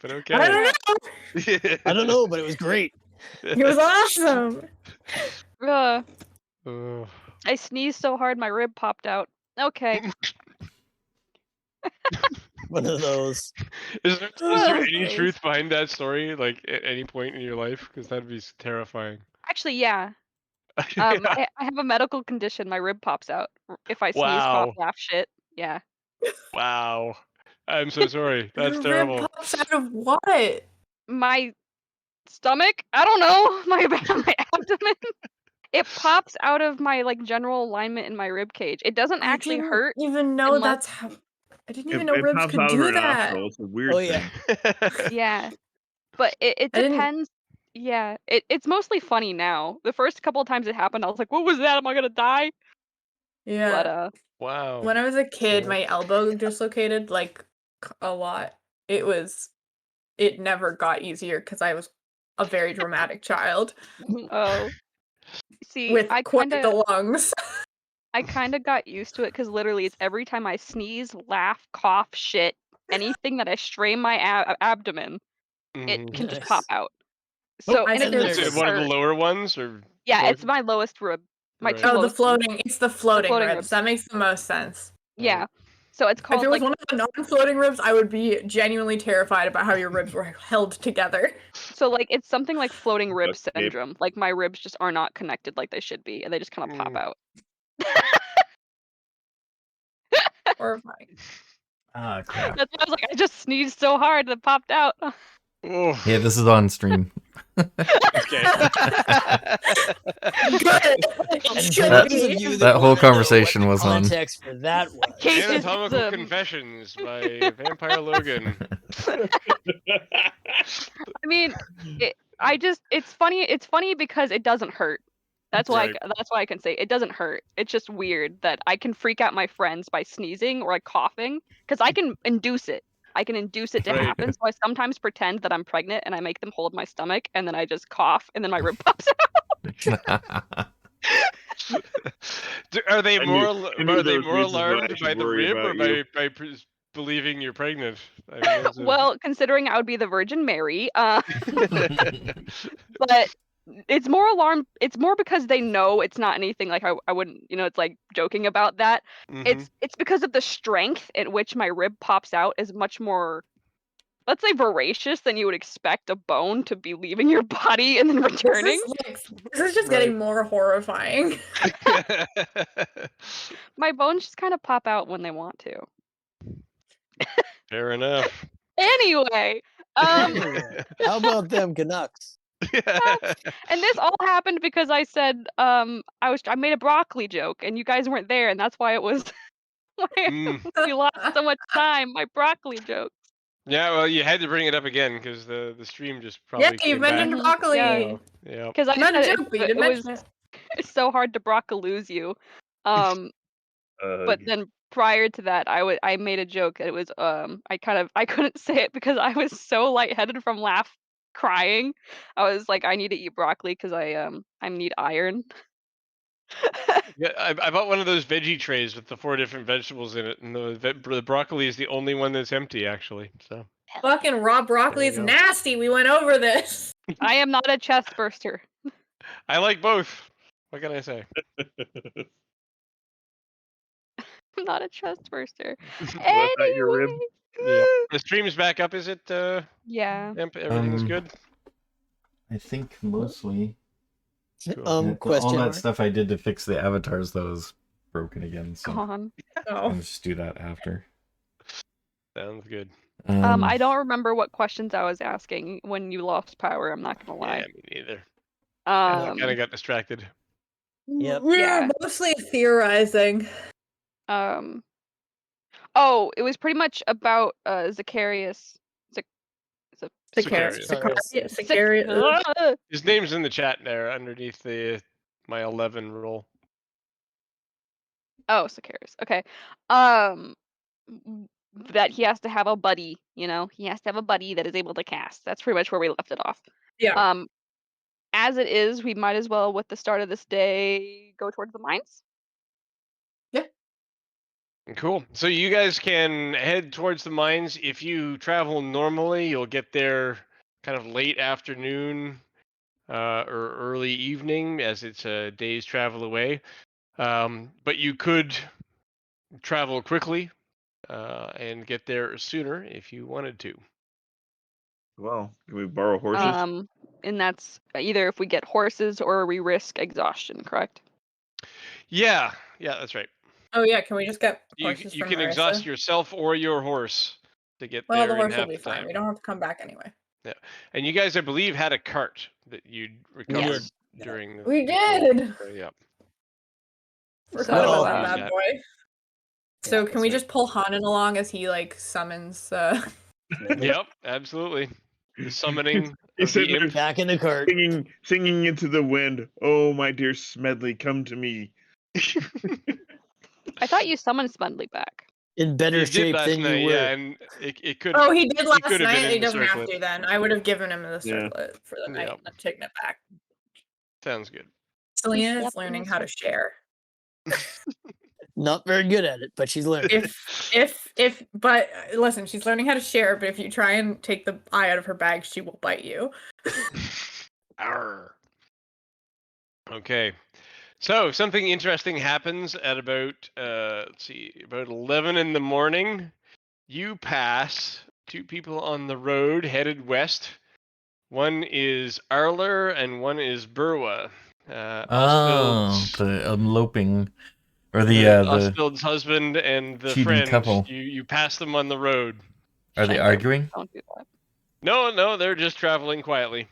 but I okay. don't know. I don't know, but it was great. It was awesome. Oh. I sneezed so hard my rib popped out. Okay. One of those. Is there any Days. truth behind that story, like at any point in your life? Because that'd be terrifying. Actually, yeah. Yeah. I have a medical condition. My rib pops out if I sneeze, cough, Wow. laugh, shit. Yeah. Wow. I'm so sorry. That's Your terrible. rib pops out of what? My stomach? I don't know. My abdomen. It pops out of my like general alignment in my rib cage. It doesn't actually didn't hurt. even know unless- that's how. I didn't It, even know it ribs pops could out of her do that. nostril. It's a weird Oh, yeah. thing. Yeah. But it I didn't- depends. Yeah. It's mostly funny now. The first couple of times it happened, I was like, what was that? Am I gonna die? Yeah. But Wow. When I was a kid, Yeah. my elbow dislocated like a lot. It never got easier because I was a very dramatic child oh. See, with I quite kinda the lungs. I kinda got used to it because literally it's every time I sneeze, laugh, cough, shit, anything that I strain my abdomen, it Mhm. can just pop Nice. out. Oh, So I and it said doesn't Is there's- it one of the hurt. lower ones, or Yeah, both? it's my lowest rib. My Right. two Oh, the lowest ribs. floating. It's the floating floating ribs. ribs. That makes the most sense. Yeah. So it's If called it was like one of the non-floating ribs, I would be genuinely terrified about how your ribs were held together. it's something like floating rib Duct tape. syndrome. Like my ribs just are not connected like they should be, and they just kind of pop Mm. out. Horrifying. Ah, crap. That's why I was like, I just sneezed so hard that it popped out. Oh. Yeah, this is on stream. Okay. Good. It And should for those be. of you That whole wanna know what conversation the was on. context for that was. Case is, Anatomical Confessions by Vampire Logan. I mean, it's funny. It's funny because it doesn't hurt. That's why. Right. That's why I can say it doesn't hurt. It's just weird that I can freak out my friends by sneezing or like coughing because I can induce it. I can induce it to Right. happen. So I sometimes pretend that I'm pregnant and I make them hold my stomach and then I just cough and then my rib pops out. Are they I more knew- I knew are they those more reasons why I alarmed should by the worry rib or about you. by believing you're pregnant? I mean, those are- Well, considering I would be the Virgin Mary, but it's more alarm. It's more because they know it's not anything like I wouldn't, it's like joking about that. Mhm. It's because of the strength at which my rib pops out is much more, let's say, voracious than you would expect a bone to be leaving your body and then returning. This is just getting more horrifying. My bones just kind of pop out when they want to. Fair enough. Anyway, Anyway, how about them Canucks? and this all happened because I said I made a broccoli joke and you guys weren't there and that's why it was we lost so much time. My broccoli joke. Yeah, well, you had to bring it up again because the stream just probably Yeah, you came back. mentioned broccoli. Yeah. Yeah. Because I Not a said joke, but you didn't mention it. it's so hard to broccoli you. But then prior to that, I made a joke. It was I couldn't say it because I was so lightheaded from crying. I was like, I need to eat broccoli because I need iron. Yeah, I bought one of those veggie trays with the 4 different vegetables in it, and the broccoli is the only one that's empty, actually. So Fucking raw broccoli is There you go. nasty. We went over this. I am not a chest burster. I like both. What can I say? I'm not a chest burster. Was that your rib? Yeah. The stream's back up, is it? Yeah. Imp? Everything is good. I think mostly. Cool. All Question that mark? stuff I did to fix the avatars, though, is broken again. So Gone. Oh. I'll just do that after. Sounds good. I don't remember what questions I was asking when you lost power. I'm not gonna Yeah, lie. me neither. I Um. kind of got distracted. Yep. We Yeah. were mostly theorizing. Oh, it was pretty much about Zacharias. Sicarius. Sicarius. His name's in the chat there underneath my 11 roll. Oh, Sicarius. Okay. That he has to have a buddy. He has to have a buddy that is able to cast. That's pretty much where we left it off. Yeah. As it is, we might as well, with the start of this day, go towards the mines. Yeah. Cool. So you guys can head towards the mines. If you travel normally, you'll get there kind of late afternoon or early evening, as it's a day's travel away. But you could travel quickly and get there sooner if you wanted to. Well, can we borrow horses? And that's either if we get horses or we risk exhaustion, correct? Yeah, that's right. Oh yeah, can we just get You horses you from can exhaust Marissa? yourself or your horse to get Well, the there in horse will half be the fine. time. We don't have to come back anyway. Yeah, and you guys, I believe, had a cart that you'd recovered Yes. during the. We before. did. So, yeah. Forgot Well, about that use bad that. boy. So Yeah, can that's we it. just pull Hanan along as he like summons Yep, absolutely. The summoning He's of the sitting there imp. back in the cart. singing into the wind. Oh, my dear Smedley, come to me. I thought you summoned Smedley back. In better You did shape last than you night, were. yeah, and it could Oh, he did last could have been night. in He the doesn't have circlet. to then. I would have given him the Yeah. circlet for the night Yep. and taken it back. Sounds good. Selena Yep, is learning in how the to share. Not very good at it, but she's learning. But listen, she's learning how to share, but if you try and take the eye out of her bag, she will bite you. Arr. Okay. So something interesting happens at about let's see, about 11 in the morning. You pass two people on the road headed west. One is Arler and one is Burwa. Oh, Osfield's the eloping or the Osfield's husband and the cheating friend. couple. You pass them on the road. Are they Shanker, arguing? Don't do that. No, they're just traveling quietly.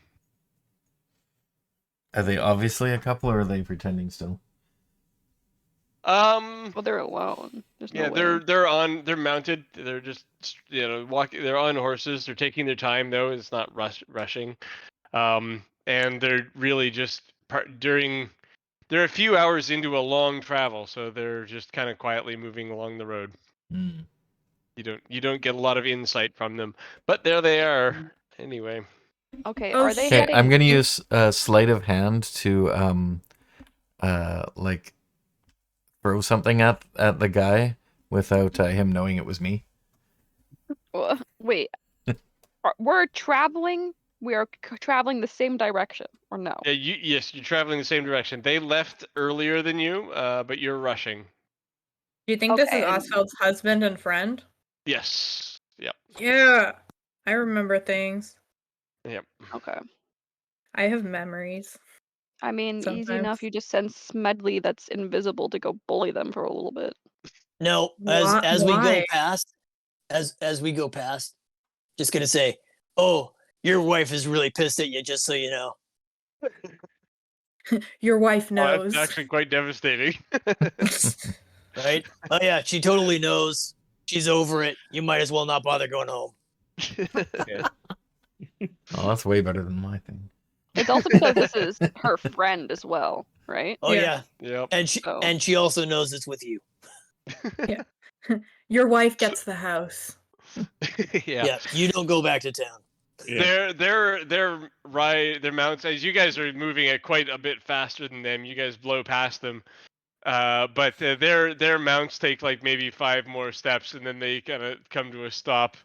Are they obviously a couple, or are they pretending still? Um, Well, they're alone. There's no yeah, way. they're mounted. They're just walking. They're on horses. They're taking their time though. It's not rushing. And they're really just during. They're a few hours into a long travel, so they're just kind of quietly moving along the road. Hmm. You don't get a lot of insight from them, but there they are anyway. Okay, Oh, are they Okay, shit. I'm heading? gonna use sleight of hand to like throw something at the guy without him knowing it was me. Wait, we're traveling. We are traveling the same direction, or no? Yeah, yes, you're traveling the same direction. They left earlier than you, but you're rushing. Do you think this is Okay, and- Osfeld's husband and friend? Yes. Yep. Yeah. I remember things. Yep. Okay. I have memories. I mean, easy enough. Sometimes. You just send Smedley that's invisible to go bully them for a little bit. No, as we go Why? past, as we go past, just gonna say, oh, your wife is really pissed at you, just so you know. Your wife Oh, knows. that's actually quite devastating. Right? Oh yeah, she totally knows. She's over it. You might as well not bother going home. Oh, that's way better than my thing. It's also because this is her friend as well, right? Oh Yeah. yeah. Yep. And she also knows it's with you. Your wife gets the house. Yeah. Yeah. You don't go back to town. Yeah. Their mounts, as you guys are moving at quite a bit faster than them, you guys blow past them. But their mounts take like maybe 5 more steps, and then they kind of come to a stop,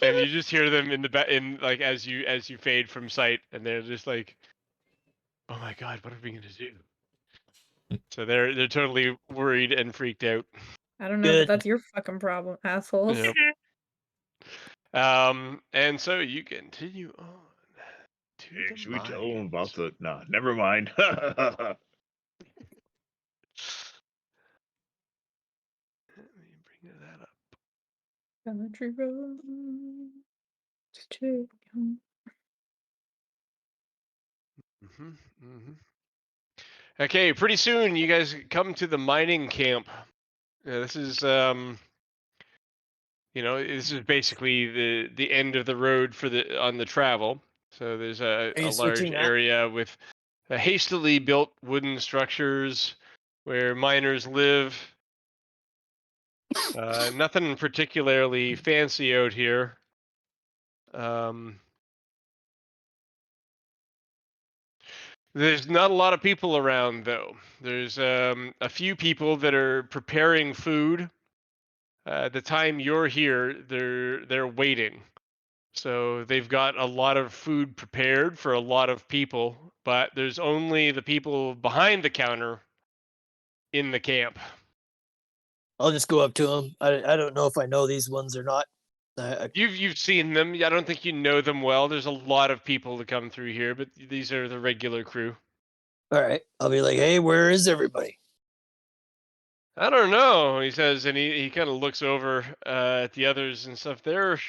and you just hear them in like as you fade from sight, and they're just like, "Oh my god, what are we gonna do?" So they're totally worried and freaked out. I don't know, Good. but that's your fucking problem, assholes. Yep. And so you continue on to Hey, the should we tell them mines. about the? Nah, never mind. Let me bring that up. Country roads to Okay, pretty soon you guys come to the mining camp. This is this is basically the end of the road for on the travel. So there's Are you a large switching that? area with hastily built wooden structures where miners live. Nothing particularly fancy out here. There's not a lot of people around, though. There's a few people that are preparing food the time you're here, they're waiting. So they've got a lot of food prepared for a lot of people, but there's only the people behind the counter in the camp. I'll just go up to them. I don't know if I know these ones or not. You've seen them. I don't think you know them well. There's a lot of people that come through here, but these are the regular crew. All right. I'll be like, hey, where is everybody? I don't know, he says, and he kind of looks over at the others and stuff. They're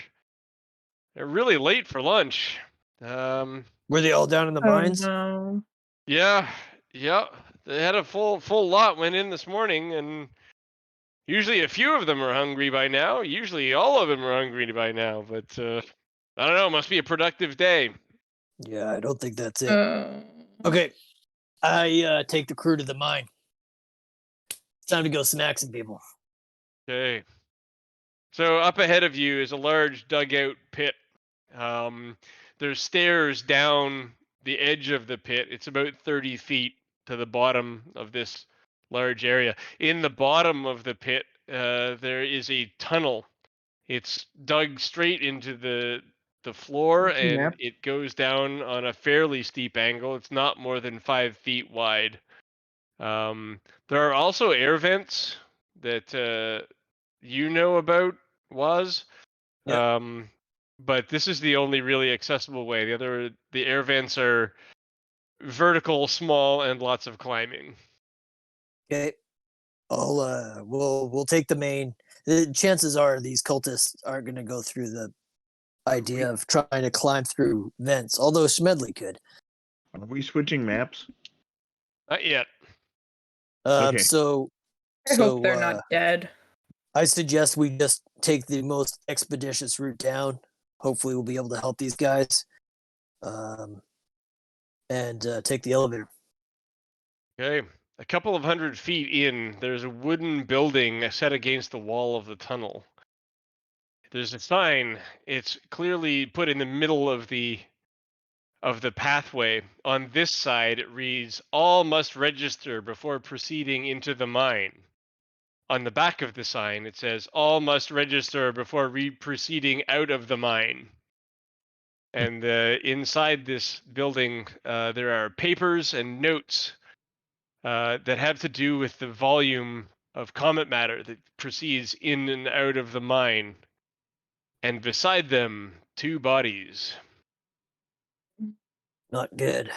really late for lunch. Were they all down in the Oh mines? no. Yeah. They had a full lot went in this morning, and usually a few of them are hungry by now. Usually all of them are hungry by now, but I don't know. Must be a productive day. Yeah, I don't think that's it. Oh. Okay. I take the crew to the mine. It's time to go snack some people. Okay. So up ahead of you is a large dugout pit. There's stairs down the edge of the pit. It's about 30 feet to the bottom of this large area. In the bottom of the pit, there is a tunnel. It's dug straight into the floor, and Yep. it goes down on a fairly steep angle. It's not more than 5 feet wide. There are also air vents that you know about, Was. Yep. But this is the only really accessible way. The air vents are vertical, small, and lots of climbing. Okay. We'll take the main. The chances are these cultists aren't going to go through the idea of trying to climb through vents, although Smedley could. Are we switching maps? Not yet. Okay. So I hope they're not dead. I suggest we just take the most expeditious route down. Hopefully, we'll be able to help these guys. And take the elevator. Okay. A couple of 100 feet in, there's a wooden building set against the wall of the tunnel. There's a sign. It's clearly put in the middle of the pathway. On this side, it reads, "All must register before proceeding into the mine." On the back of the sign, it says, "All must register before proceeding out of the mine." And inside this building, there are papers and notes that have to do with the volume of comet matter that proceeds in and out of the mine. And beside them, 2 bodies. Not good.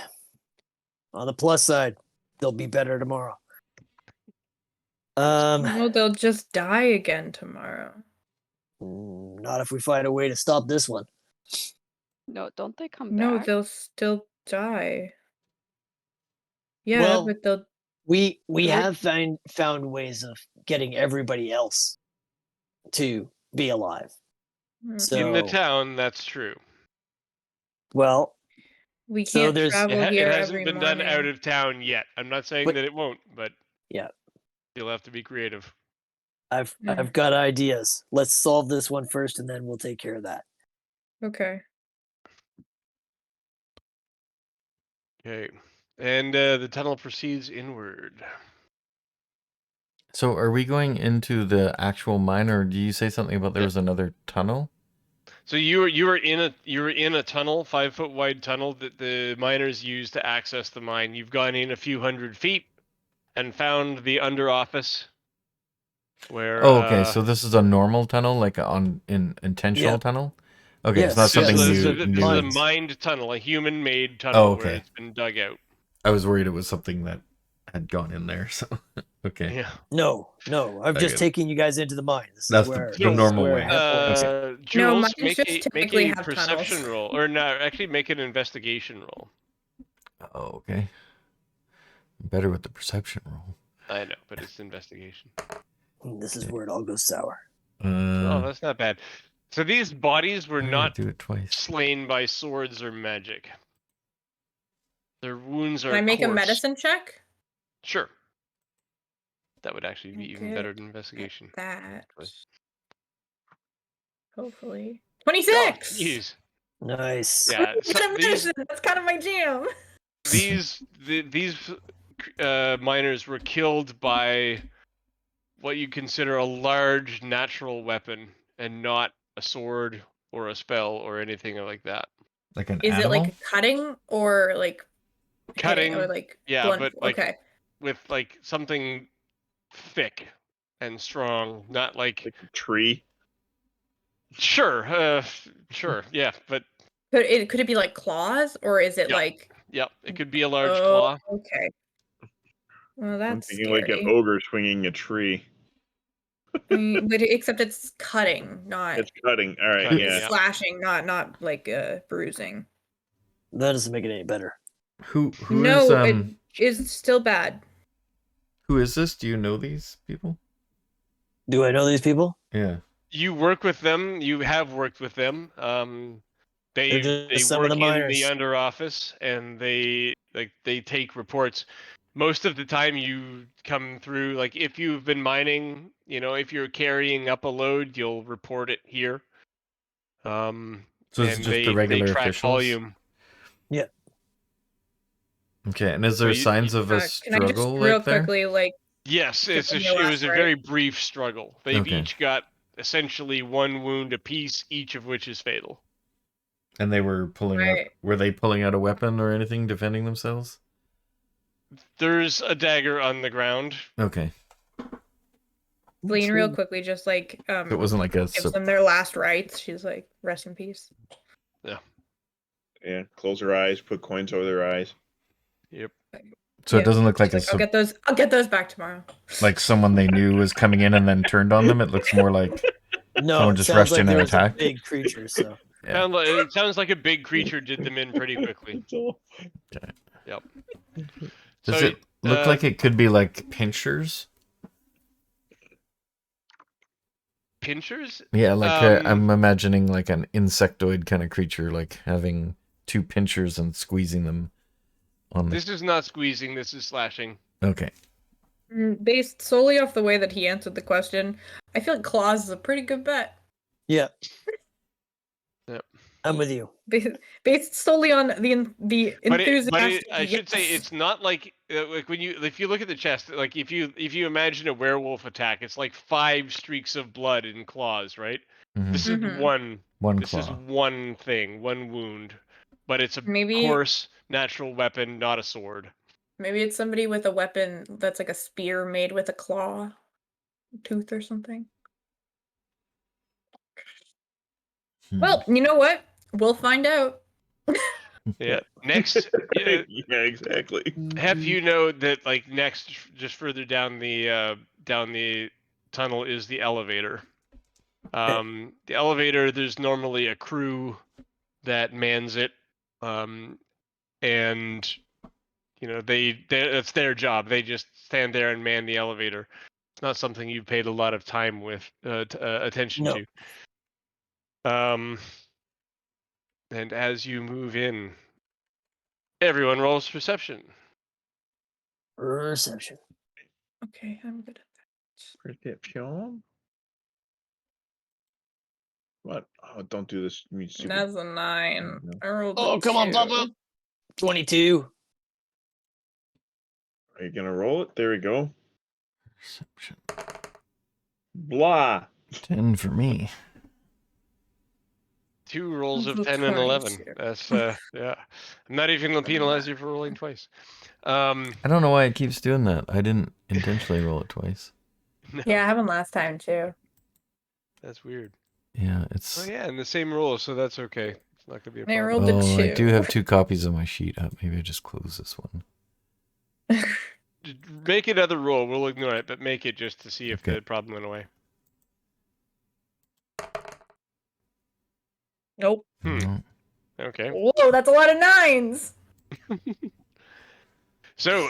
On the plus side, they'll be better tomorrow. No, they'll just die again tomorrow. Not if we find a way to stop this one. No, don't they come No, back? they'll still die. Yeah, Well, but they'll. We Right. have found ways of getting everybody else to be alive. So In the town, that's true. well, We so can't there's- travel It here hasn't every been morning. done out of town yet. I'm not saying But- that it won't, but yeah, you'll have to be creative. I've got ideas. Let's solve this one first, and then we'll take care of that. Okay. Okay. And the tunnel proceeds inward. So are we going into the actual mine, or do you say something about there was another tunnel? So you were in a tunnel, 5-foot wide tunnel that the miners use to access the mine. You've gone in a few hundred feet and found the under office where Oh, okay. So this is a normal tunnel, like intentional Yeah. tunnel. Okay, Yes, it's not something yes. new. this is a Mines. mined tunnel, a human-made tunnel Oh, where okay. it's been dug out. I was worried it was something that had gone in there. So okay. Yeah. No, I'm just Okay. taking you guys into the mine. This That's is where the normal way. Jules, mines make just a typically have perception tunnels. roll, or no, actually make an investigation roll. Oh, okay. Better with the perception roll. I know, but it's investigation. This is where it all goes sour. Oh, that's not bad. So these bodies were why did I not do it twice. slain by swords or magic. Their wounds are Can I make a coarse. medicine check? Sure. That would actually be even better Good than investigation. That. Actually. Hopefully. Oh, 26! jeez. Nice. Yeah. It's a medicine. That's kind of my jam. These miners were killed by what you consider a large natural weapon, and not a sword or a spell or anything like that. Like an Is it animal? like cutting or like hitting Cutting, or like yeah, blunt? but like Okay. with like something thick and strong, not like Like a tree. sure, yeah, but Could it be like claws or is it Yep. like? yep, it could be a large Oh, claw. okay. Well, I'm that's thinking like an scary. ogre swinging a tree. But except it's cutting, not It's cutting. All right, Cutting, yeah. yeah. slashing, not like bruising. That doesn't make it any better. Who No, is it is still bad. who is this? Do you know these people? Do I know these people? Yeah. You work with them. You have worked with them. They're They just some of work the in the miners. under office, and they take reports. Most of the time, you come through. Like if you've been mining, if you're carrying up a load, you'll report it here. So is it And just the they regular track officials? volume. Yeah. Okay, and is So there you- signs of a Can I just struggle real like there? quickly like Yes, Give them your it last was a right. very brief struggle. They've Okay. each got essentially one wound apiece, each of which is fatal. And they were pulling out. Right. Were they pulling out a weapon or anything, defending themselves? There's a dagger on the ground. Okay, Celine real quickly just like so it wasn't like a. gives them their last rites. She's like, rest in peace. Yeah. Close their eyes, put coins over their eyes. Yep. So it Yeah. doesn't look like She's like, I'll get those back tomorrow. like someone they knew was coming in and then turned on them. It looks more like No, someone it just sounds rushed like in there and was a attacked. big creature. So Yeah. It sounds like a big creature did them in pretty quickly. Yep. Does So, it look like it could be like pinchers? pinchers? Yeah, like I'm imagining like an insectoid kind of creature, like having two pinchers and squeezing them on the. This is not squeezing. This is slashing. Okay. Based solely off the way that he answered the question, I feel like claws is a pretty good bet. yeah, Yep. I'm with you. Based solely on the enthusiastic. I should say yes. it's not like if you look at the chest, like if you imagine a werewolf attack, it's like 5 streaks of blood and claws, right? Mhm. This is Mhm. One This claw. is one thing, one wound, but it's a Maybe- coarse natural weapon, not a sword. Maybe it's somebody with a weapon that's like a spear made with a claw, tooth or something. Well, you know what? We'll find out. Yeah. Next, Yeah, exactly. have you know that like next, just further down the tunnel is the elevator. The elevator, there's normally a crew that mans it, and that's their job. They just stand there and man the elevator. It's not something you've paid a lot of time with attention No. to. And as you move in, everyone rolls perception. Reception. Okay, I'm good at that. Perception. What? Oh, don't do this. You stupid. That's a 9. No. I rolled Oh, a come on, 2. Papa. 22. Are you gonna roll it? There we go. Perception. Blah. 10 for me. 2 rolls of That's a 10 and 11. 22. That's yeah. I'm not even gonna penalize you for rolling twice. I don't know why it keeps doing that. I didn't intentionally roll it twice. No, Yeah, I happened last time too. that's weird. Yeah, it's. Oh yeah, and the same roll, so that's okay. It's not gonna be a They problem. rolled a Oh, I 2. do have 2 copies of my sheet up. Maybe I just close this one. Make another roll. We'll ignore it, but make it just to see if Okay. the problem went away. Nope. No. Okay. Whoa, that's a lot of 9s. So,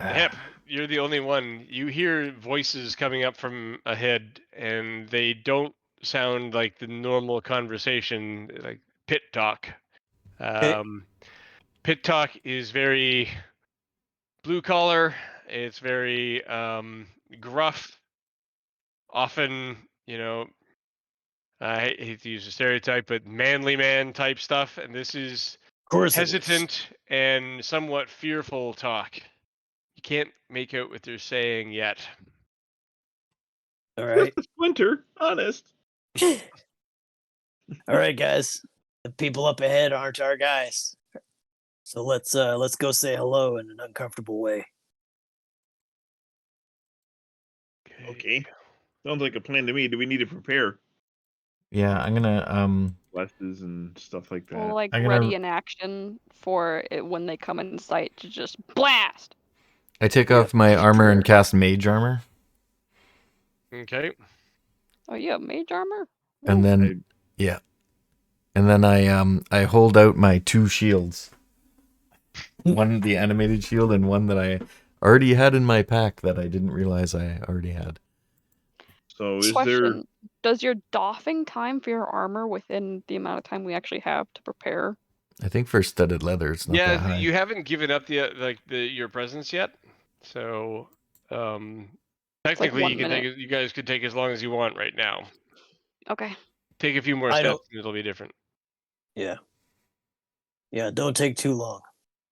Hep, you're the only one. You hear voices coming up from ahead, and they don't sound like the normal conversation, like pit talk. Pit talk is very blue collar. It's very gruff. Often, I hate to use a stereotype, but manly man type stuff. And this is Of course. it is. hesitant and somewhat fearful talk. You can't make out what they're saying yet. All right. Splinter, honest. All right, guys. The people up ahead aren't our guys. So let's go say hello in an uncomfortable way. Okay. Sounds like a plan to me. Do we need to prepare Yeah, I'm gonna glasses and stuff like We'll that? like I'm gonna- ready an action for it when they come in sight to just blast. I take Yeah, off my armor and sure. cast mage armor, Okay. Oh yeah, mage armor. and then and then I hold out my 2 shields. One the animated shield and one that I already had in my pack that I didn't realize I already had. So is there? Question: does your doffing time for your armor within the amount of time we actually have to prepare? I think for studded leather it's not that Yeah, high. you haven't given up your presence yet, so technically 1 you can minute. you guys could take as long as you want right now. Okay. Take a few more I steps don't- and it'll be different. Yeah. Yeah, don't take too long.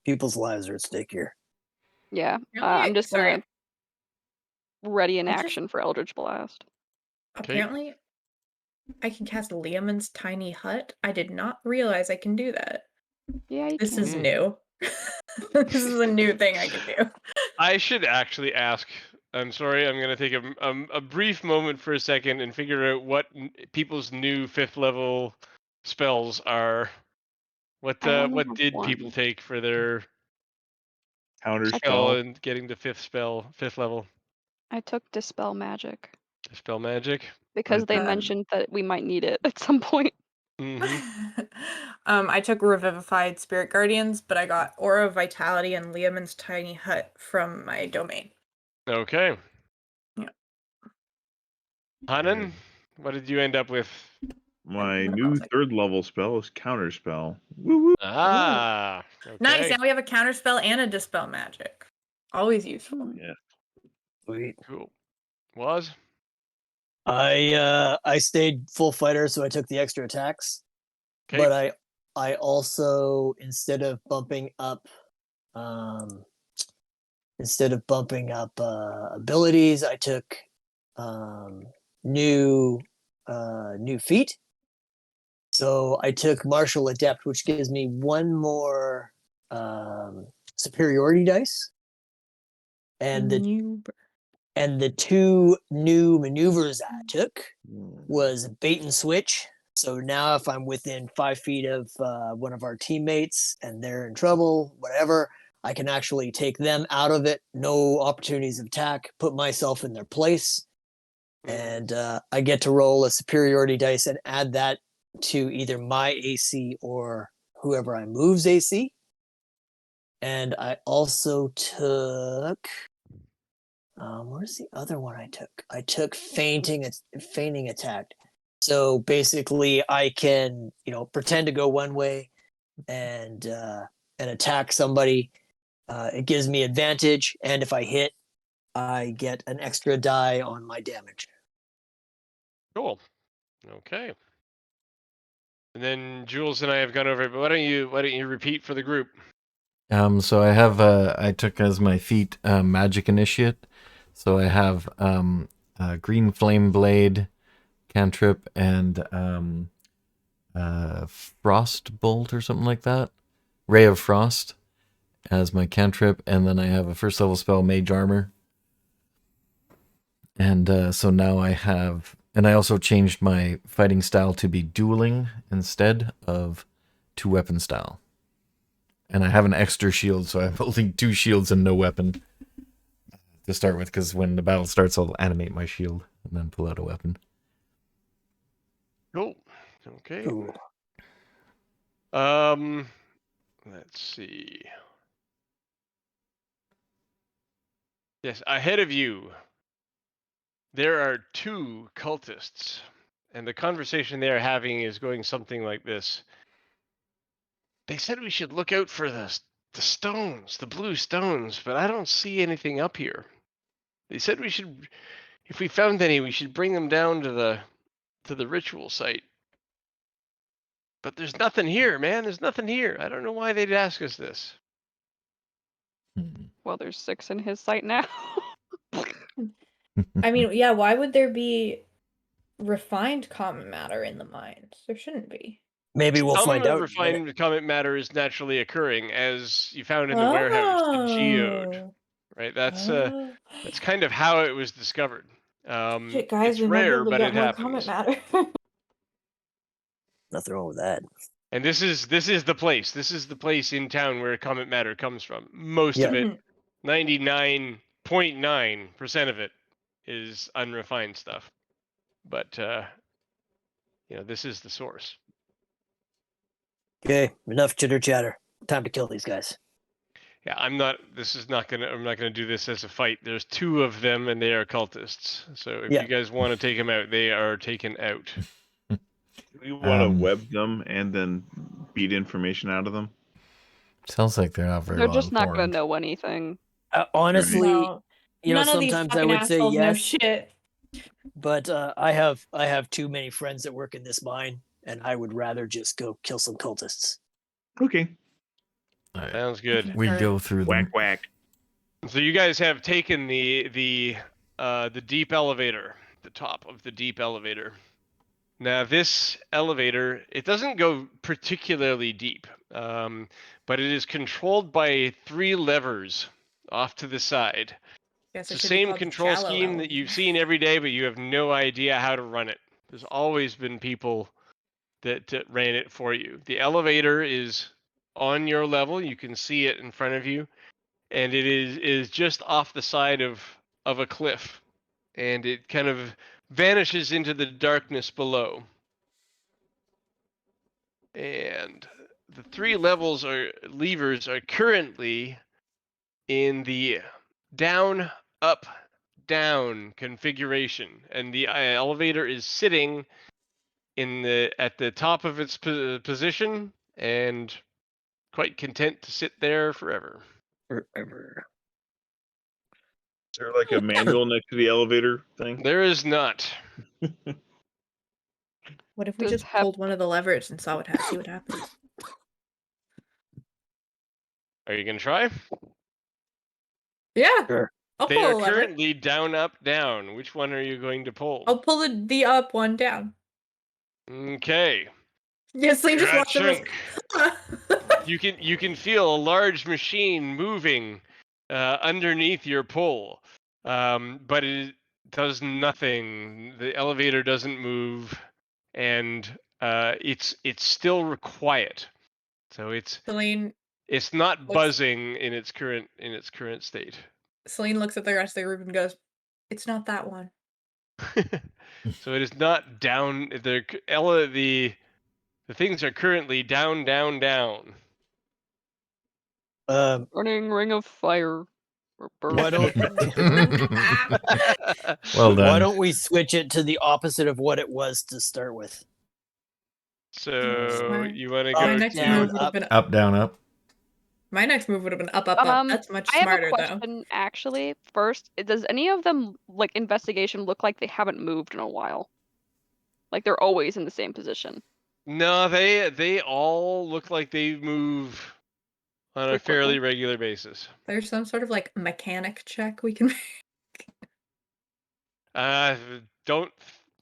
People's lives are at stake here. Yeah. Really? I'm just Sorry. gonna ready an I just- action for Eldritch Blast. Apparently, I can cast Liamon's tiny hut. I did not realize I can do that. Yeah, you This can. is new. This is a new thing I can do. I should actually ask. I'm sorry. I'm gonna take a brief moment for a second and figure out what people's new 5th level spells are. What I only what have did one. people take for their Counter spell spell. and getting to 5th level I took Dispel Magic spell magic? because they Uh, mentioned that we might need it at some point. Hmm. I took Revivified Spirit Guardians, but I got Aura of Vitality and Liamon's Tiny Hut from my domain. Okay. Yeah. Hanan, what did you end up with? My What new else I- 3rd level spell is counter spell. Woo woo. Ah, okay. Nice, now we have a counterspell and a Dispel Magic. Always useful. Yeah. Sweet. Cool. Was? I stayed full fighter, so I took the extra attacks. Okay. But I also instead of bumping up abilities, I took new feat. So I took Martial Adept, which gives me 1 more superiority dice, and the 2 new maneuvers I took was bait and switch. So now if I'm within 5 feet of one of our teammates and they're in trouble, whatever, I can actually take them out of it. No opportunities of attack, put myself in their place. And I get to roll a superiority dice and add that to either my AC or whoever I move's AC. And I also took... where's the other one I took? I took feigning attack. So basically, I can pretend to go one way and attack somebody. It gives me advantage, and if I hit, I get an extra die on my damage. Cool. Okay. And then Jules and I have gone over it, but why don't you repeat for the group? So I have I took as my feat magic initiate. So I have green flame blade, cantrip, and frost bolt or something like that. Ray of Frost as my cantrip, and then I have a 1st level spell, mage armor. And so now I have, and I also changed my fighting style to be dueling instead of 2-weapon style. And I have an extra shield, so I'm holding 2 shields and no weapon to start with, because when the battle starts, I'll animate my shield and then pull out a weapon. Cool. Okay. Cool. Let's see. Yes, ahead of you, there are 2 cultists, and the conversation they are having is going something like this. They said we should look out for the stones, the blue stones, but I don't see anything up here. They said we should, if we found any, we should bring them down to the ritual site. But there's nothing here, man. There's nothing here. I don't know why they'd ask us this. Well, there's 6 in his sight now. I mean, yeah, why would there be refined common matter in the mines? There shouldn't be. Maybe we'll Some find out. refined comet matter is naturally occurring, as you found in the warehouse, the geode. Right, that's kind of how it was discovered. Shit, guys, It's we might be rare, able to but get it more happens. comet matter. Nothing wrong with that. And this is the place. This is the place in town where comet matter comes from. Most of it, 99.9% of it, is unrefined stuff. But this is the source. Okay, enough chitter chatter. Time to kill these guys. Yeah, I'm not gonna do this as a fight. There's 2 of them, and they are cultists. So if you guys want to take them out, they are taken out. We want to web them and then beat information out of them. Sounds like they're not very They're well just not gonna informed. know anything. Honestly, No. None of these sometimes fucking I would say assholes know yes, shit. but I have too many friends that work in this mine, and I would rather just go kill some cultists. Okay. All right. Sounds good. We go through them. Whack whack. So you guys have taken the deep elevator, the top of the deep elevator. Now this elevator, it doesn't go particularly deep, but it is controlled by 3 levers off to the side. Guess It's it the should be same called control shallow scheme that elevator. you've seen every day, but you have no idea how to run it. There's always been people that ran it for you. The elevator is on your level. You can see it in front of you, and it is just off the side of a cliff, and it kind of vanishes into the darkness below. And the 3 levers are currently in the down, up, down configuration, and the elevator is sitting at the top of its position and quite content to sit there forever. Forever. Is there like a manual next to the elevator thing? There is not. What if we Does just pulled one of the levers and saw see what happens? Are you gonna try? Yeah. Sure. I'll They pull are a lever. currently down, up, down. Which one are you going to pull? I'll pull the up one down. Okay. Yeah, Celine just walked in. You can feel a large machine moving underneath your pull, but it does nothing. The elevator doesn't move, and it's still quiet. So Celine not looks- buzzing in its current state. Celine looks at the rest of the group and goes, "It's not that one." So it is not down. The things are currently down, down, down. Burning ring of fire. Why don't Well done. Why don't we switch it to the opposite of what it was to start with? So you want to Up, go My next down, move would have up. been Up, down, up. My next move would have been up, up, up. That's much I have a smarter, though. question, actually. First, does any of them, like, investigation look like they haven't moved in a while? Like, they're always in the same position? No, they all look like they move on a fairly regular basis. There's some sort of like mechanic check we can make. Don't.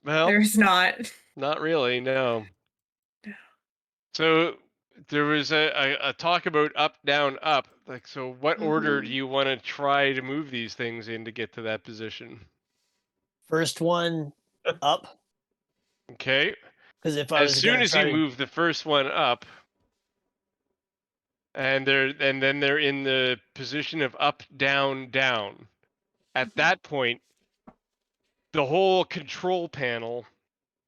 Well, There's not. Not really. No. So there was a talk about up, down, up. Like, so what order do you want to try to move these things in to get to that position? First one up. Okay. Because if I As was soon gonna as try you to move the first one up, and then they're in the position of up, down, down. At that point, the whole control panel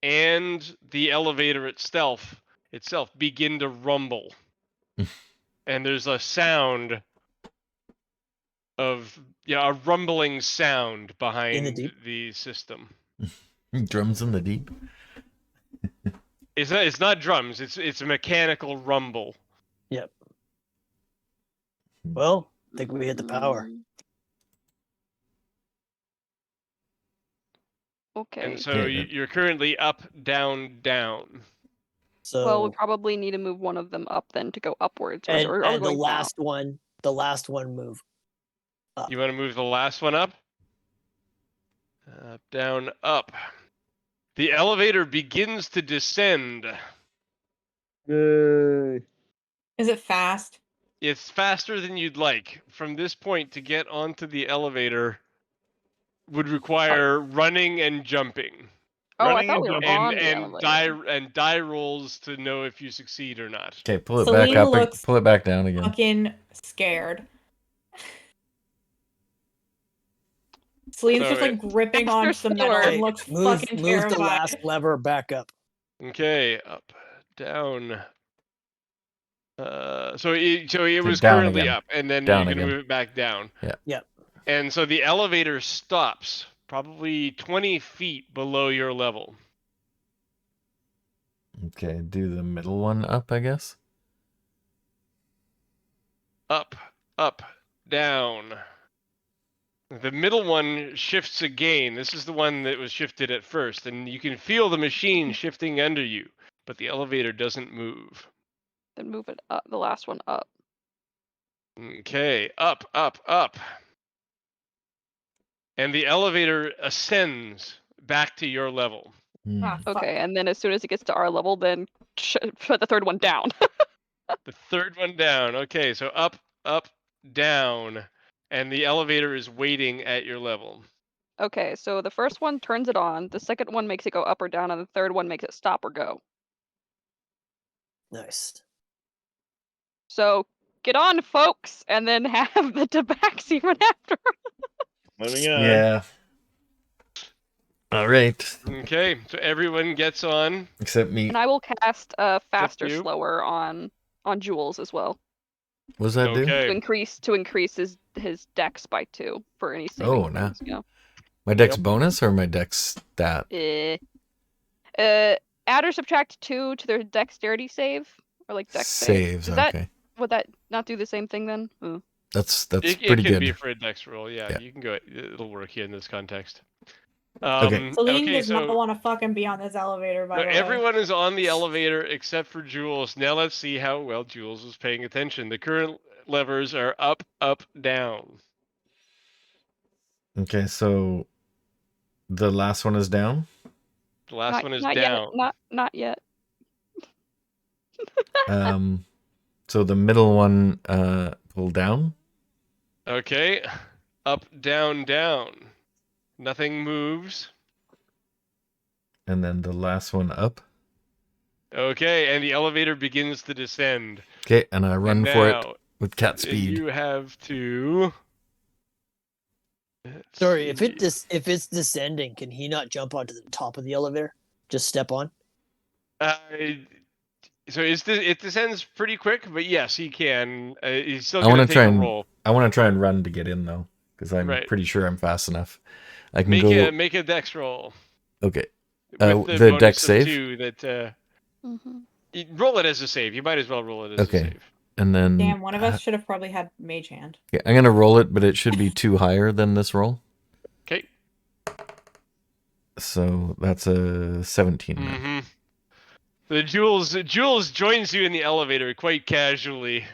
and the elevator itself begin to rumble. And there's a sound of a rumbling sound behind the system. Drums in the deep. It's not drums, it's a mechanical rumble. Yep. Well, I think we hit the power. Okay. And so you're currently up, down, down. So well, we probably need to move one of them up then to go upwards. Or are we and going the last one move up. You want to move the last one up? Up, down, up. The elevator begins to descend. Yay. Is it fast? It's faster than you'd like. From this point, to get onto the elevator would require running and jumping. Oh, I Running thought and we were jumping. on the And elevator. die rolls to know if you succeed or not. Okay, pull it Celine back up. looks Pull it back down again. Fucking scared. Celine's So just like gripping Extra onto the metal slower. and looks Move fucking the terrified. last lever back up. Okay, up, down. So it was down currently again. up, and then Down you can again. move it back down. Yeah. Yep. And so the elevator stops probably 20 feet below your level. Okay, do the middle one up, I guess. Up, down. The middle one shifts again. This is the one that was shifted at first, and you can feel the machine shifting under you, but the elevator doesn't move. Then move it up. The last one up. Okay, up. And the elevator ascends back to your level. Ah, fuck. Okay, and then as soon as it gets to our level, then put the third one down. The third one down. Okay, so up, down, and the elevator is waiting at your level. Okay, so the first one turns it on, the second one makes it go up or down, and the third one makes it stop or go. Nice. So get on, folks, and then have the tabaxi run after. Moving on. Yeah. All right. Okay, so everyone gets on. Except me. And I will cast faster, you. slower on Jules as well What does that do? Okay. to increase his dex by 2 for any saving Oh, nah. throws. Yeah. My dex Yep. bonus or my dex stat? Add or subtract 2 to their dexterity save or like dex save. Saves, okay. Would that not do the same thing then? Ooh. That's It pretty can good. be for a dex roll. Yeah, Yeah. you can go. It'll work here in this context. Okay. Celine Okay, does not so want to fucking be on this elevator, by the way. everyone is on the elevator except for Jules. Now let's see how well Jules is paying attention. The current levers are up, down. Okay, so the last one is down. The last one is not down. Yet. Not yet. So the middle one pull down. Okay, up, down. Nothing moves. And then the last one up. Okay, and the elevator begins to descend. Okay, and I run And for it now, with cat speed. You have to. Sorry, if it's descending, can he not jump onto the top of the elevator? Just step on? So it descends pretty quick, but yes, he can. He's still I going want to to take try a and roll. I want to try and run to get in though, because I'm Right. pretty sure I'm fast enough. I can Make a dex roll. Okay. With The bonus dex of save? 2 that Mm-hmm. roll it as a save. You might as well roll it as a save. And then Damn, one of us should have probably had Mage Hand. yeah, I'm gonna roll it, but it should be 2 higher than this roll. Okay. So that's a 17. now. Mm-hmm. The Jules joins you in the elevator quite casually.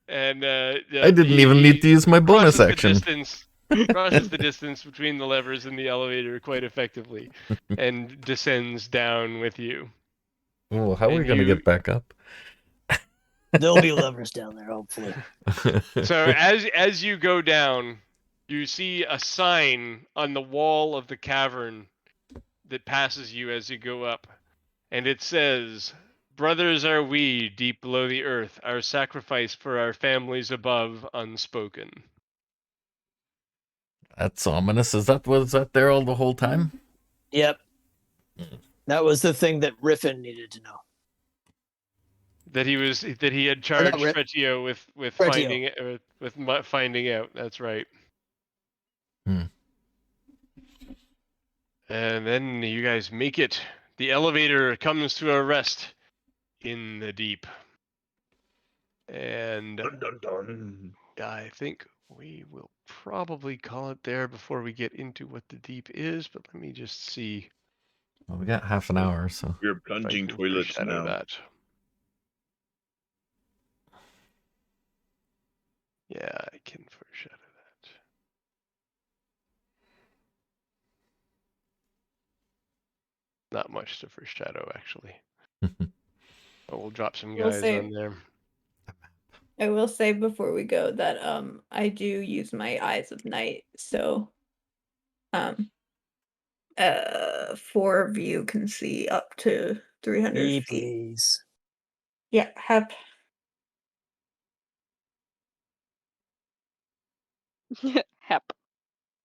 And I didn't even need to use my bonus action. Crosses the distance between the levers in the elevator quite effectively, and descends down with you. Oh, how are we And gonna you- get back up? There'll be levers down there, hopefully. So as you go down, you see a sign on the wall of the cavern that passes you as you go up, and it says, "Brothers are we deep below the earth, our sacrifice for our families above unspoken." That's ominous. Was that there all the whole time? Yep. That was the thing that Riffin needed to know. That he had charged Rip. Fretio with Fretio. finding out. That's right. Hmm. And then you guys make it. The elevator comes to a rest in the deep. And Dun, dun, dun. I think we will probably call it there before we get into what the deep is, but let me just see Well, we got half an hour, so We're if I plunging can toilets foreshadow now. that. Yeah, I can foreshadow that. Not much to foreshadow, actually. But we'll drop some We'll guys save. on there. I will say before we go that I do use my Eyes of Night, so 4 of you can see up to 300 feet. Please. Yeah, Hep. Hep.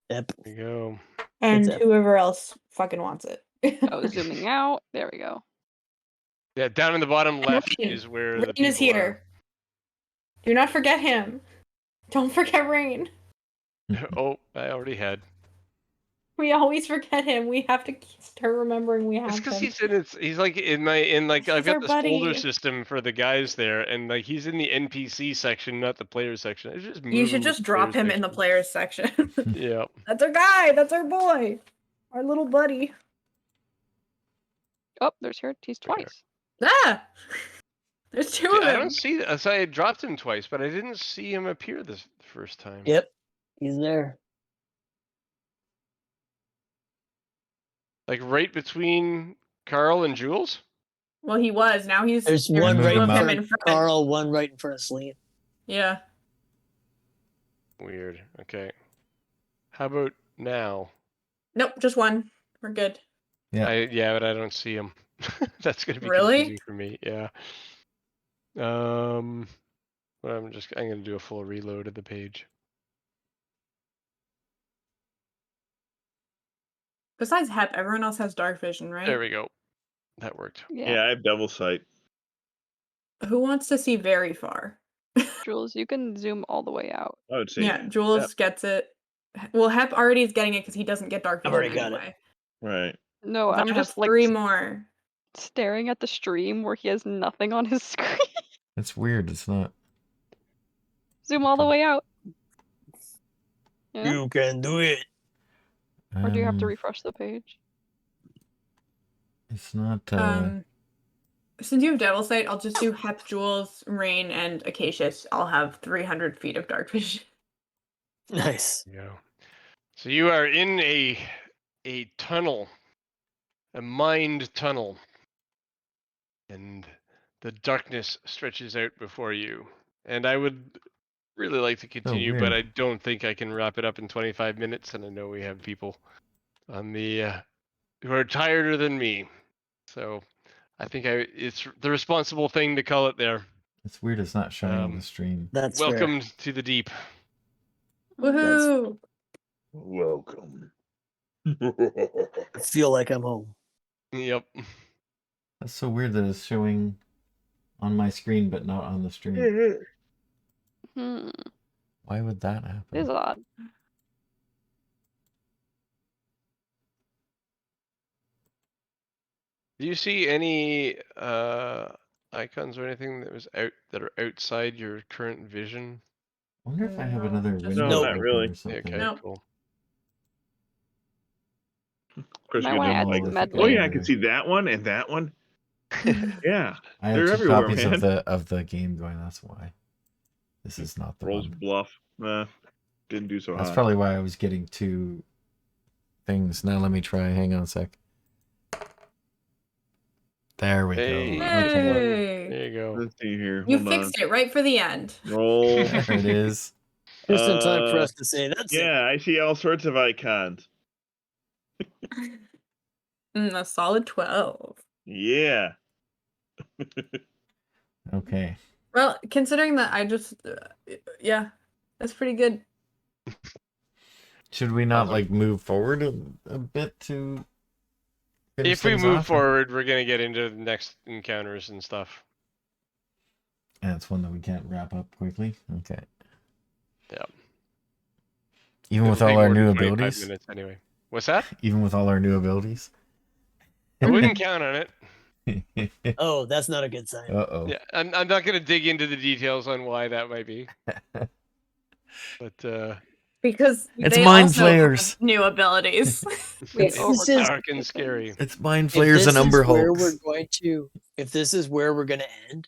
Yep. There you go. And Hep. whoever else fucking wants it. Oh, zooming out. There we go. Yeah, down in the bottom left Rain. is where Rain the people is here. Do not forget him. Don't forget Rain. are. Oh, I already had. We always forget him. We have to start remembering we It's have because him. he's like in like I've He's our got this folder buddy. system for the guys there, and like he's in the NPC section, not the player section. I just You should move just drop him in the players section. Yeah. That's our guy. That's our boy. Our little buddy. Oh, there's here. He's Okay. twice. Ah! There's 2 of I them. don't see that. So I dropped him twice, but I didn't see him appear this first time. Yep. He's there. Like right between Carl and Jules. Well, he was. Now he's. There's there's one moved right two in of him him front in of front. Carl, one right in front of Celine. Yeah. Weird. Okay. How about now? Nope, just one. We're good. Yeah. Yeah, but I don't see him. That's gonna be Really? confusing for me. Yeah. But I'm gonna do a full reload of the page. Besides Hep, everyone else has dark vision, right? There we go. That worked. Yeah. Yeah, I have double sight. Who wants to see very far? Jules, you can zoom all the way out. I would say. Yeah, Jules gets it. Well, Hep already is getting it because he doesn't get dark I've vision already got it. anyway. Right. No, Then I'm I have just like 3 more. staring at the stream where he has nothing on his screen. It's weird. It's not. Zoom all the way out. Yeah? You can do it. Or do you have to Um, refresh the page? It's not. Since you have Devil Sight, I'll just do Hep, Jules, Rain, and Acacius. I'll have 300 feet of dark vision. Nice. Yeah. So you are in a tunnel, a mind tunnel, and the darkness stretches out before you. And I would really like to continue, but weird. I don't think I can wrap it up in 25 minutes. And I know we have people on the who are tireder than me, so I think it's the responsible thing to call it there. It's weird. It's not showing on the Um, stream. That's Welcome to the deep. Woohoo! Welcome. fair. I feel like I'm home. Yep. That's so weird that it's showing on my screen but not on the stream. Hmm. Why would that It is happen? odd. Do you see any icons or anything that are outside your current vision? I wonder if I have No, another just- window No, not open really. or Yeah, something. okay, Nope. cool. Of course, Might we wanna don't add like. some Oh yeah, I medley. can see that one and that one. Yeah, I have they're 2 everywhere, copies man. of the game going. That's why. This is not the Rolls one. bluff. Didn't do so That's hot. probably why I was getting 2 things. Now let me try. Hang on a sec. There we Hey. go. Okay. Yay! There you go. Let's see here. You Hold fixed it right for the end. on. Roll. There it is. Just in time for us to say that's it. Yeah, I see all sorts of icons. A solid 12. Yeah. Okay. Well, considering that I just, yeah, that's pretty good. Should we not Awesome. like move forward a bit to finish If we things move off? forward, we're gonna get into the next encounters and stuff. And it's one that we can't wrap up quickly. Okay. Yeah. Even with It'll all take our more than new 25 abilities. minutes anyway. What's that? Even with all our new abilities. I wouldn't count on it. Oh, that's not a good sign. Uh-oh. Yeah, I'm not gonna dig into the details on why that might be. But Because It's they mind also flayers. have new abilities. it's This is- dark and scary. It's mind If flayers and this is umber where hulks. we're going to, if this is where we're going to end,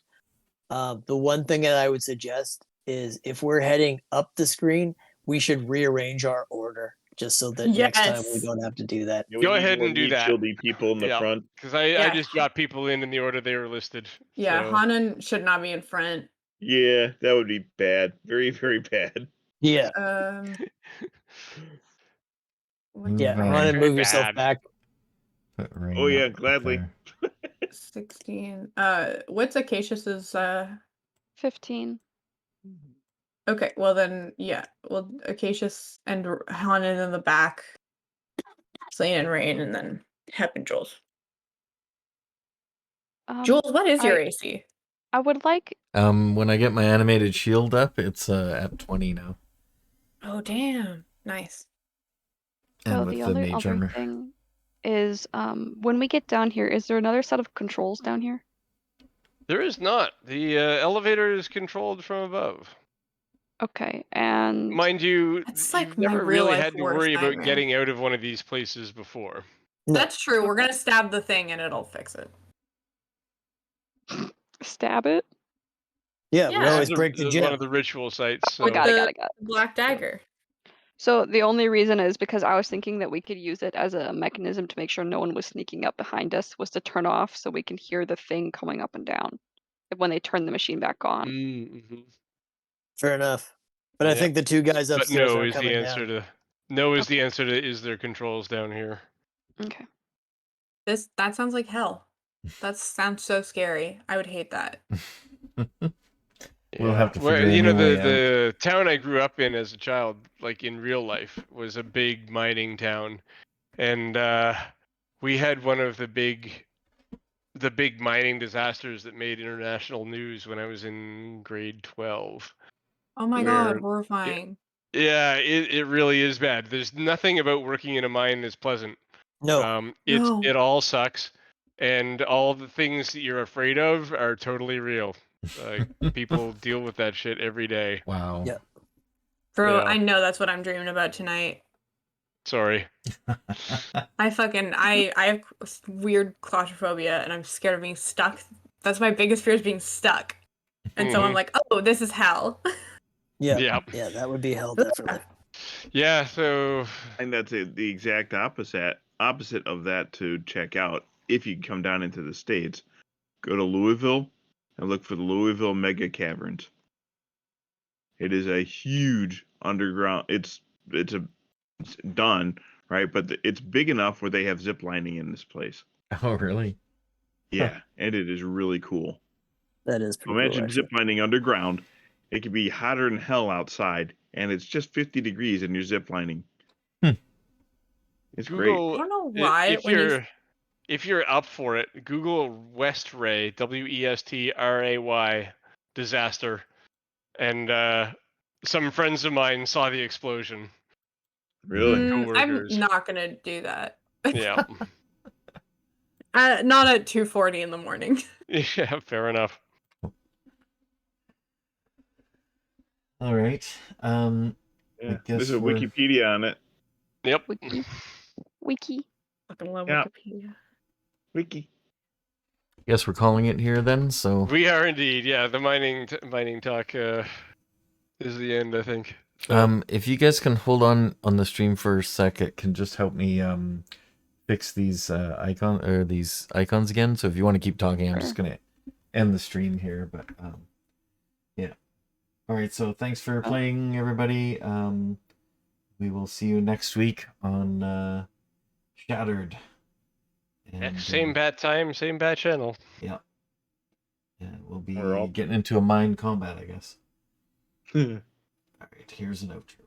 the one thing that I would suggest is if we're heading up the screen, we should rearrange our order just so that next time we Yes. don't have to do that. Yeah, we Go need ahead more and do meat that. shieldy people in the Yeah. front. Because I Yeah. just got people in the order they were listed. Yeah, so. Hanan should not be in front. Yeah, that would be bad. Very, very bad. Yeah, Mm, yeah. Move, Run and very move yourself bad. back. Put Rain Oh, yeah, up gladly. there. 16. What's Acacius's 15. Okay, well then yeah. Well Acacius and Hanan in the back. Selene and Rain, and then Hep and Jules. Jules, what is your AC? I would like. When I get my animated shield up, it's at 20 now. Oh damn. Nice. And Oh, with the the other mage armor. thing is, when we get down here, is there another set of controls down here? There is not. The elevator is controlled from above. Okay, and Mind you, That's you've like my never real really life had to worst worry about nightmare. getting out of one of these places before. No. That's true. We're Okay. gonna stab the thing and it'll fix it. stab it. Yeah, we Yeah. always This is break the one gym. of the ritual sites. So. With Got it. the black dagger. So the only reason is because I was thinking that we could use it as a mechanism to make sure no one was sneaking up behind us, was to turn off so we can hear the thing coming up and down when they turn the machine back on. Mm-hmm. Fair enough. But I Yeah. think the two guys But upstairs no are is the coming answer down. to no is the answer to is there controls down here. Okay. That sounds like hell. That sounds so scary. I would hate that. We'll Yeah. have to Well, figure a you know, new way out. the town I grew up in as a child, like in real life, was a big mining town, and we had one of the big mining disasters that made international news when I was in grade 12. Oh my Where- god, horrifying. Yeah, it really is bad. There's nothing about working in a mine that's pleasant. No. No. It all sucks, and all the things that you're afraid of are totally real. People deal with that shit every day. Wow. Yeah. Bro, Yeah. I know that's what I'm dreaming about tonight. Sorry. I have weird claustrophobia and I'm scared of being stuck. That's my biggest fear, is being stuck. And so I'm Mhm. like, oh, this is hell. Yeah. Yeah. Yeah, that would be hell, definitely. Yeah. So. And that's the exact opposite of that to check out. If you come down into the States, go to Louisville and look for the Louisville Mega Caverns. It is a huge underground. It's done right, but it's big enough where they have zip lining in this place. Oh, really? Yeah, and it is really cool. That is pretty Imagine cool. zip lining underground. It could be hotter than hell outside, and it's just 50 degrees, and you're zip lining. It's great. I don't know why. If you're up for it, Google Westray, Westray disaster, and some friends of mine saw the explosion. Really? I'm Coworkers. not gonna do that. Yeah. Not at 2:40 in the morning. Yeah. Fair enough. All right. Yeah. guess There's a we're- Wikipedia on it. Yep. Wiki. Fucking love Yeah. Wikipedia. Wiki. Guess we're calling it here then. So We are indeed. Yeah. The mining talk is the end, I think. So, if you guys can hold on the stream for a sec, it can just help me fix these these icons again. So if you want to keep talking, I'm just gonna end the stream here. But yeah. All right. So thanks for playing, everybody. We will see you next week on Shattered. And, same bat time, same bat channel. Yeah. And we'll be We're all- getting into a mind combat, I guess. All right. Here's an outro.